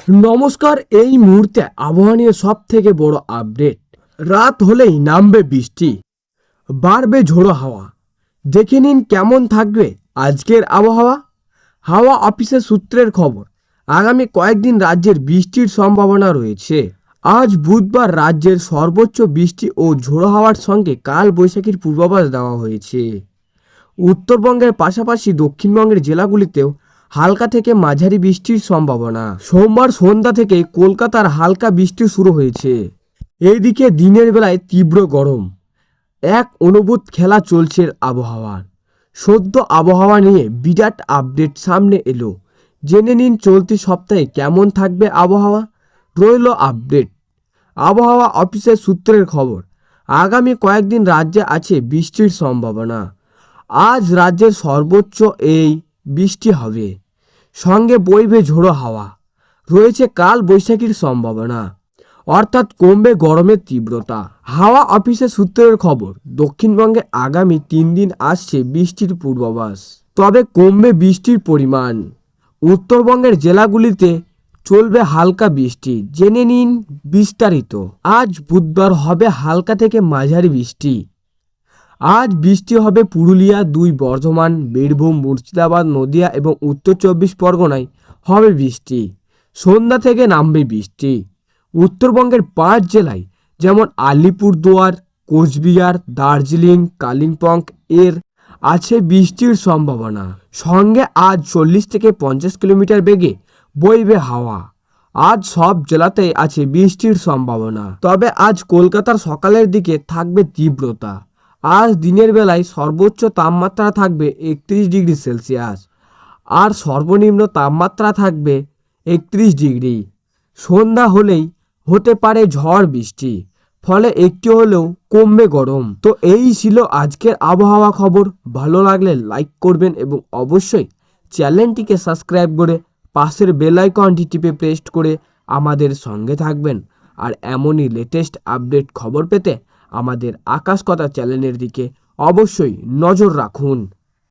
নমস্কার। এই মুহূর্তে আবহাওয়া নিয়ে সব থেকে বড় আপডেট। রাত হলেই নামবে বৃষ্টি, বাড়বে ঝোড়ো হাওয়া। দেখে নিন কেমন থাকবে আজকের আবহাওয়া। হাওয়া অফিসের সূত্রের খবর, আগামী কয়েকদিন রাজ্যের বৃষ্টির সম্ভাবনা রয়েছে। আজ বুধবার রাজ্যের সর্বোচ্চ বৃষ্টি ও ঝোড়ো হাওয়ার সঙ্গে কাল বৈশাখীর পূর্বাভাস দেওয়া হয়েছে। উত্তরবঙ্গের পাশাপাশি দক্ষিণবঙ্গের জেলাগুলিতেও হালকা থেকে মাঝারি বৃষ্টির সম্ভাবনা। সোমবার সন্ধ্যা থেকে কলকাতার হালকা বৃষ্টি শুরু হয়েছে। এইদিকে দিনের বেলায় তীব্র গরম, এক অনুভূত খেলা চলছে আবহাওয়ার। সদ্য আবহাওয়া নিয়ে বিরাট আপডেট সামনে এলো। জেনে নিন চলতি সপ্তাহে কেমন থাকবে আবহাওয়া। রইল আপডেট। আবহাওয়া অফিসের সূত্রের খবর, আগামী কয়েকদিন রাজ্যে আছে বৃষ্টির সম্ভাবনা। আজ রাজ্যের সর্বোচ্চ এই বৃষ্টি হবে, সঙ্গে বইবে ঝোড়ো হাওয়া। রয়েছে কাল বৈশাখীর সম্ভাবনা, অর্থাৎ কমবে গরমের তীব্রতা। হাওয়া অফিসের সূত্রের খবর, দক্ষিণবঙ্গে আগামী 3 দিন আসছে বৃষ্টির পূর্বাভাস, তবে কমবে বৃষ্টির পরিমাণ। উত্তরবঙ্গের জেলাগুলিতে চলবে হালকা বৃষ্টি। জেনে নিন বিস্তারিত। আজ বুধবার হবে হালকা থেকে মাঝারি বৃষ্টি। আজ বৃষ্টি হবে পুরুলিয়া, 2 বর্ধমান, বীরভূম, মুর্শিদাবাদ, নদিয়া এবং উত্তর 24 পরগনায় হবে বৃষ্টি। সন্ধ্যা থেকে নামবে বৃষ্টি। উত্তরবঙ্গের 5 জেলায় যেমন আলিপুরদুয়ার, কোচবিহার, দার্জিলিং, কালিম্পং এর আছে বৃষ্টির সম্ভাবনা। সঙ্গে আজ 40 থেকে 50 কিলোমিটার বেগে বইবে হাওয়া। আজ সব জেলাতেই আছে বৃষ্টির সম্ভাবনা, তবে আজ কলকাতার সকালের দিকে থাকবে তীব্রতা। আজ দিনের বেলায় সর্বোচ্চ তাপমাত্রা থাকবে 31 ডিগ্রি সেলসিয়াস আর সর্বনিম্ন তাপমাত্রা থাকবে 31 ডিগ্রি। সন্ধ্যা হলেই হতে পারে ঝড় বৃষ্টি, ফলে একটু হলেও কমবে গরম। তো এই ছিল আজকের আবহাওয়া খবর। ভালো লাগলে লাইক করবেন এবং অবশ্যই চ্যানেলটিকে সাবস্ক্রাইব করে পাশের বেল আইকনটি টিপে প্রেস করে আমাদের সঙ্গে থাকবেন। আর এমনই লেটেস্ট আপডেট খবর পেতে আমাদের আকাশ কথা চ্যানেলের দিকে অবশ্যই নজর রাখুন।